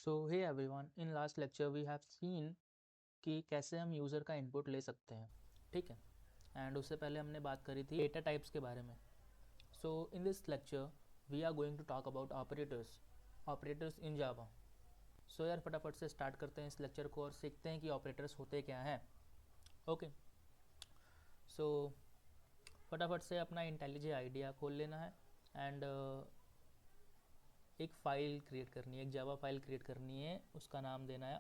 So hey everyone, in last lecture we have seen कि कैसे हम यूज़र का इनपुट ले सकते हैं, ठीक है। एंड उससे पहले हमने बात करी थी डेटा टाइप्स के बारे में। So in this lecture we are going to talk about operators in Java. So यार फटाफट से स्टार्ट करते हैं इस लेक्चर को और सीखते हैं कि ऑपरेटर्स होते क्या हैं। ओके, सो फटाफट से अपना इंटेलिजेंट आइडिया खोल लेना है एंड एक फ़ाइल क्रिएट करनी है, एक जावा फाइल क्रिएट करनी है, उसका नाम देना है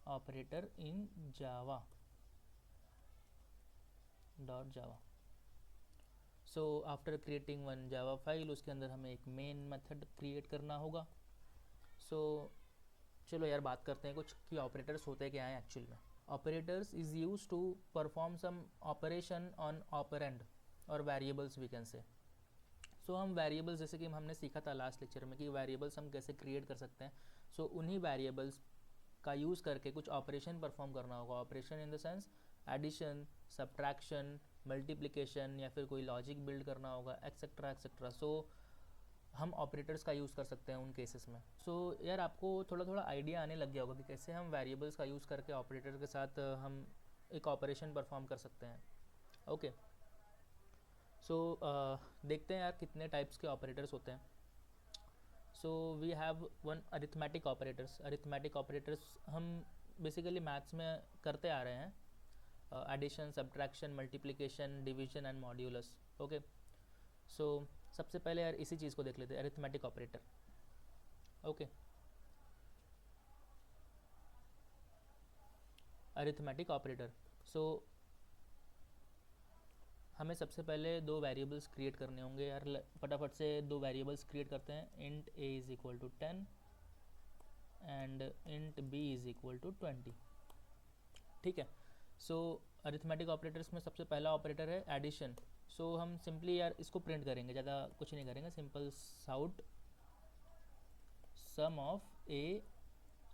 operator in Java dot Java. So after creating one Java file, उसके अंदर हमें एक मेन मेथड क्रिएट करना होगा। सो चलो यार बात करते हैं कुछ कि ऑपरेटर्स होते क्या हैं एक्चुअल में। Operators is use to perform some operation on operand और variables we can say. So हम वेरिएबल्स, जैसे कि हमने सीखा था लास्ट लेक्चर में कि वेरिएबल्स हम कैसे क्रिएट कर सकते हैं। सो उन्हीं वेरिएबल्स का यूज़ करके कुछ ऑपरेशन परफॉर्म करना होगा। Operation in the sense addition, subtraction, multiplication या फिर कोई लॉजिक बिल्ड करना होगा, एक्सेट्रा एक्सेट्रा। सो हम ऑपरेटर्स का यूज़ कर सकते हैं उन केसेस में। सो यार आपको थोड़ा थोड़ा आइडिया आने लग गया होगा कि कैसे हम वेरिएबल्स का यूज़ करके ऑपरेटर के साथ हम एक ऑपरेशन परफॉर्म कर सकते हैं। ओके, सो देखते हैं यार कितने टाइप्स के ऑपरेटर्स होते हैं। So we have one arithmetic operators हम बेसिकली मैथ्स में करते आ रहे हैं, addition, subtraction, multiplication, division and modulus. Okay, so सबसे पहले यार इसी चीज़ को देख लेते हैं, arithmetic operator. Okay, arithmetic operator. So हमें सबसे पहले दो वेरिएबल्स क्रिएट करने होंगे यार। फटाफट से दो वेरिएबल्स क्रिएट करते हैं। Int a is equal to 10 and int b is equal to 20, ठीक है। सो अरिथमेटिक ऑपरेटर्स में सबसे पहला ऑपरेटर है एडिशन। सो हम सिंपली यार इसको प्रिंट करेंगे, ज़्यादा कुछ नहीं करेंगे, simple sout sum of a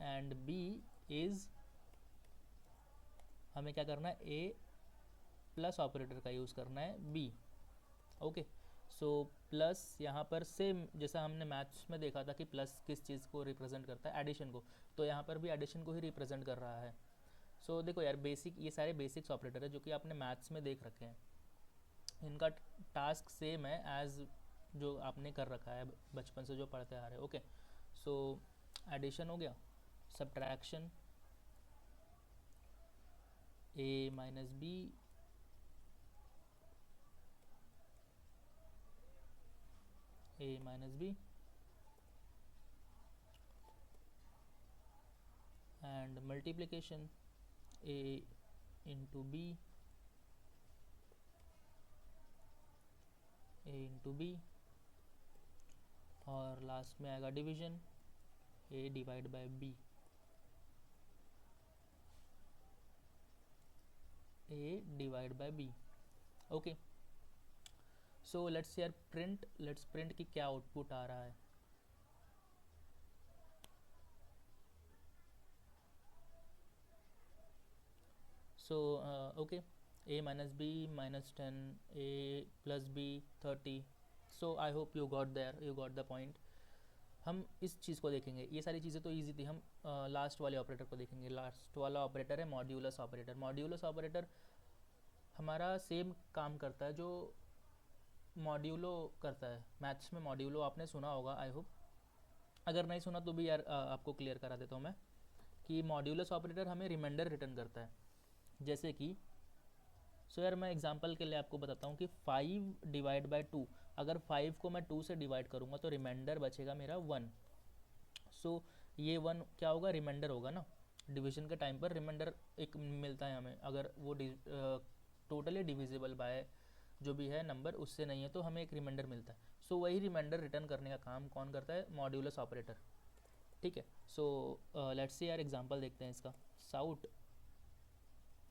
and b is, हमें क्या करना है, ए प्लस ऑपरेटर का यूज़ करना है बी। ओके, सो प्लस यहाँ पर सेम जैसा हमने मैथ्स में देखा था कि प्लस किस चीज़ को रिप्रेजेंट करता है, एडिशन को, तो यहाँ पर भी एडिशन को ही रिप्रेजेंट कर रहा है। सो देखो यार बेसिक, ये सारे बेसिक्स ऑपरेटर है जो कि आपने मैथ्स में देख रखे हैं। इनका टास्क सेम है एज जो आपने कर रखा है बचपन से जो पढ़ते आ रहे हैं। ओके, सो एडिशन हो गया, subtraction a minus b, a minus b, and multiplication a into b, a into b, और लास्ट में आएगा division, a divide by b, a divide by b. Okay, so let's यार लेट्स प्रिंट की क्या output आ रहा है। So okay, a minus b minus 10, a plus b 30। So I hope you got there, you got the point. हम इस चीज़ को देखेंगे, ये सारी चीज़ें तो ईजी थी। हम लास्ट वाले ऑपरेटर को देखेंगे। लास्ट वाला ऑपरेटर है मॉड्यूलस ऑपरेटर। मॉड्यूलस ऑपरेटर हमारा सेम काम करता है जो मॉड्यूलो करता है। मैथ्स में मॉड्यूलो आपने सुना होगा आई होप, अगर नहीं सुना तो भी यार आपको क्लियर करा देता हूँ मैं कि मॉड्यूलस ऑपरेटर हमें रिमाइंडर रिटर्न करता है। जैसे कि सो यार मैं एग्जांपल के लिए आपको बताता हूँ कि 5 डिवाइड बाय 2, अगर 5 को मैं 2 से डिवाइड करूँगा तो रिमाइंडर बचेगा मेरा 1। सो ये 1 क्या होगा, रिमाइंडर होगा ना। डिवीजन के टाइम पर रिमाइंडर एक मिलता है हमें, अगर वो टोटली डिविजिबल बाय जो भी है नंबर उससे नहीं है तो हमें एक रिमाइंडर मिलता है। सो वही रिमाइंडर रिटर्न करने का काम कौन करता है, मॉड्यूलस ऑपरेटर, ठीक है। सो लेट्स से यार एग्जांपल देखते हैं इसका। साउट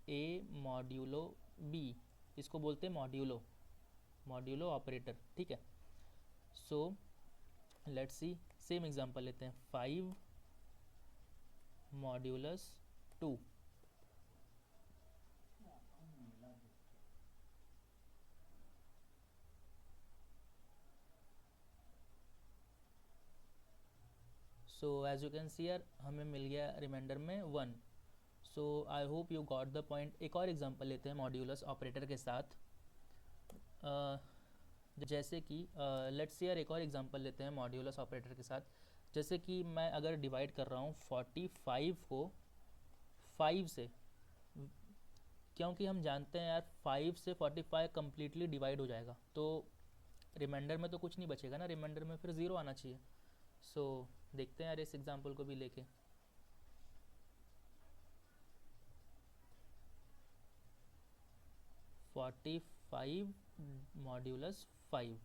ए मॉड्यूलो बी, इसको बोलते हैं मॉड्यूलो ऑपरेटर, ठीक है। So let's see, same example लेते हैं, 5 modulus 2। So as you can see यार हमें मिल गया रिमाइंडर में 1. So I hope you got the point. एक और एग्जांपल लेते हैं मॉड्यूलस ऑपरेटर के साथ. जैसे कि लेट्स यार एक और एग्जांपल लेते हैं मॉड्यूलस ऑपरेटर के साथ. जैसे कि मैं अगर डिवाइड कर रहा हूँ 45 को 5 से, क्योंकि हम जानते हैं यार 5 से 45 कम्प्लीटली डिवाइड हो जाएगा, तो रिमाइंडर में तो कुछ नहीं बचेगा ना, रिमाइंडर में फिर 0 आना चाहिए. सो देखते हैं यार इस एग्जांपल को भी लेके. (45 मॉड्यूलस 5)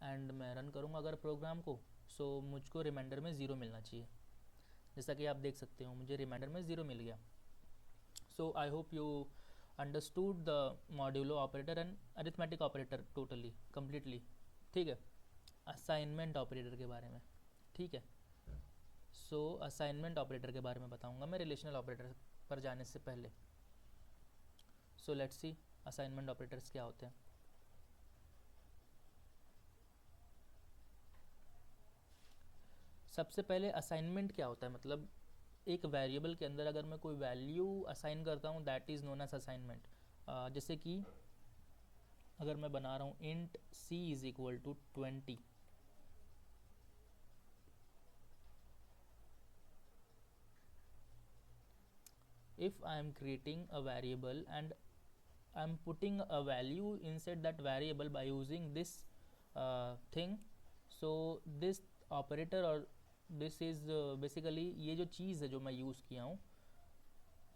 एंड मैं रन करूँगा अगर प्रोग्राम को, सो मुझको रिमाइंडर में 0 मिलना चाहिए. जैसा कि आप देख सकते हो मुझे रिमाइंडर में 0 मिल गया. So I hope you understood the modulo operator and arithmetic operator totally completely. ठीक है. असाइनमेंट ऑपरेटर के बारे में. ठीक है. सो असाइनमेंट ऑपरेटर के बारे में बताऊंगा मैं रिलेशनल ऑपरेटर पर जाने से पहले. सो लेट्स सी असाइनमेंट ऑपरेटर्स क्या होते हैं. सबसे पहले असाइनमेंट क्या होता है, मतलब एक वेरिएबल के अंदर अगर मैं कोई वैल्यू असाइन करता हूँ that is known as assignment. जैसे कि अगर मैं बना रहा हूँ int c is equal to 20, if I am creating a variable and I am putting a value inside that variable by using this thing, so this operator or this is basically ये जो चीज़ है जो मैं use किया हूँ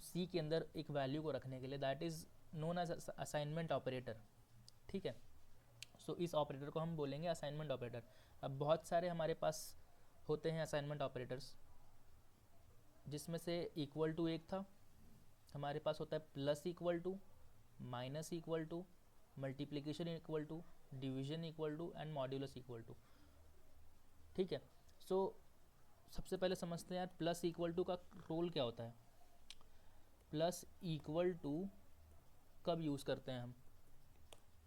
C के अंदर एक वैल्यू को रखने के लिए, that is known as assignment operator. ठीक है. सो इस ऑपरेटर को हम बोलेंगे असाइनमेंट ऑपरेटर. अब बहुत सारे हमारे पास होते हैं असाइनमेंट ऑपरेटर्स, जिसमें से इक्वल टू एक था, हमारे पास होता है plus equal to, minus equal to, multiplication equal to, division equal to and modulus equal to. ठीक है. सो सबसे पहले समझते हैं यार प्लस इक्वल टू का रोल क्या होता है. प्लस इक्वल टू कब यूज़ करते हैं हम.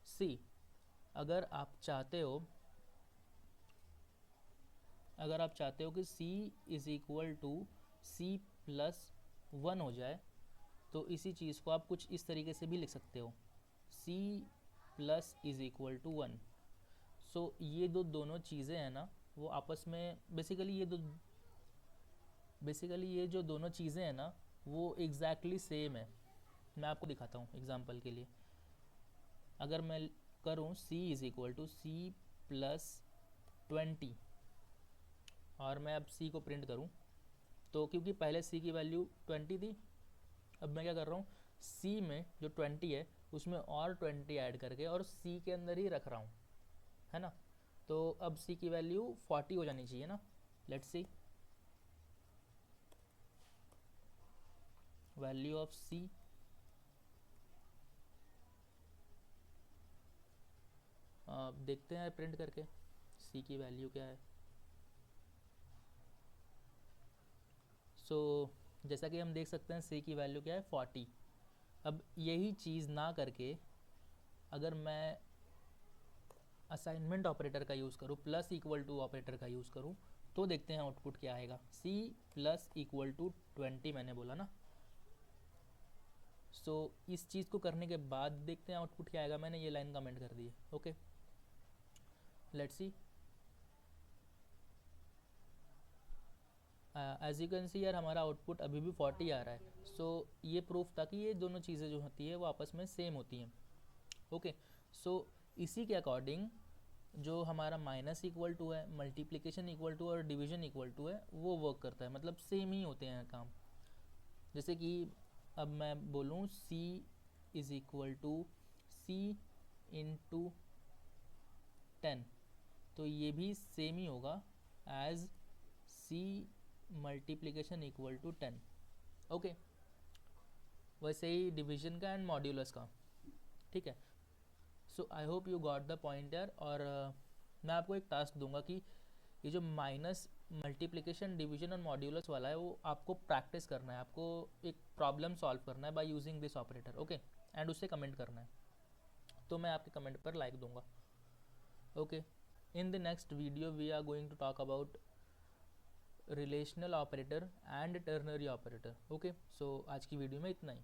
सी, अगर आप चाहते हो कि c is equal to c plus 1 हो जाए, तो इसी चीज़ को आप कुछ इस तरीके से भी लिख सकते हो, c plus is equal to 1. So ये दोनों चीज़ें हैं ना वो आपस में बेसिकली ये जो दोनों चीज़ें हैं ना वो एग्जैक्टली सेम है. मैं आपको दिखाता हूँ एग्जांपल के लिए. अगर मैं करूँ c is equal to c plus 20 और मैं अब c को प्रिंट करूँ, तो क्योंकि पहले c की वैल्यू 20 थी, अब मैं क्या कर रहा हूँ c में जो 20 है उसमें और 20 ऐड करके और c के अंदर ही रख रहा हूँ, है ना. तो अब c की वैल्यू 40 हो जानी चाहिए ना. Let's see value of c. देखते हैं प्रिंट करके c की वैल्यू क्या है. सो जैसा कि हम देख सकते हैं c की वैल्यू क्या है 40. अब यही चीज़ ना करके अगर मैं असाइनमेंट ऑपरेटर का यूज़ करूँ, प्लस इक्वल टू ऑपरेटर का यूज़ करूँ, तो देखते हैं आउटपुट क्या आएगा. c प्लस इक्वल टू 20 मैंने बोला ना. सो इस चीज़ को करने के बाद देखते हैं आउटपुट क्या आएगा. मैंने ये लाइन कमेंट कर दी है. Okay, let's see. As you can see यार हमारा आउटपुट अभी भी 40 आ रहा है. सो ये प्रूफ था कि ये दोनों चीज़ें जो होती है वो आपस में सेम होती हैं. ओके. सो इसी के अकॉर्डिंग जो हमारा माइनस इक्वल टू है, मल्टीप्लिकेशन इक्वल टू और डिवीजन इक्वल टू है वो वर्क करता है, मतलब सेम ही होते हैं काम. जैसे कि अब मैं बोलूँ c is equal to c into 10, तो ये भी सेम ही होगा as c multiplication equal to 10. Okay. वैसे ही डिवीजन का एंड मॉड्यूलस का. ठीक है. So I hope you got the point यार. और मैं आपको एक टास्क दूंगा कि ये जो माइनस मल्टीप्लिकेशन डिवीजन और मॉड्यूलस वाला है वो आपको प्रैक्टिस करना है, आपको एक प्रॉब्लम सॉल्व करना है by using this operator. Okay. And उसे कमेंट करना है, तो मैं आपके कमेंट पर लाइक दूंगा. Okay. In the next video we are going to talk about relational operator and ternary operator. Okay, so आज की वीडियो में इतना ही।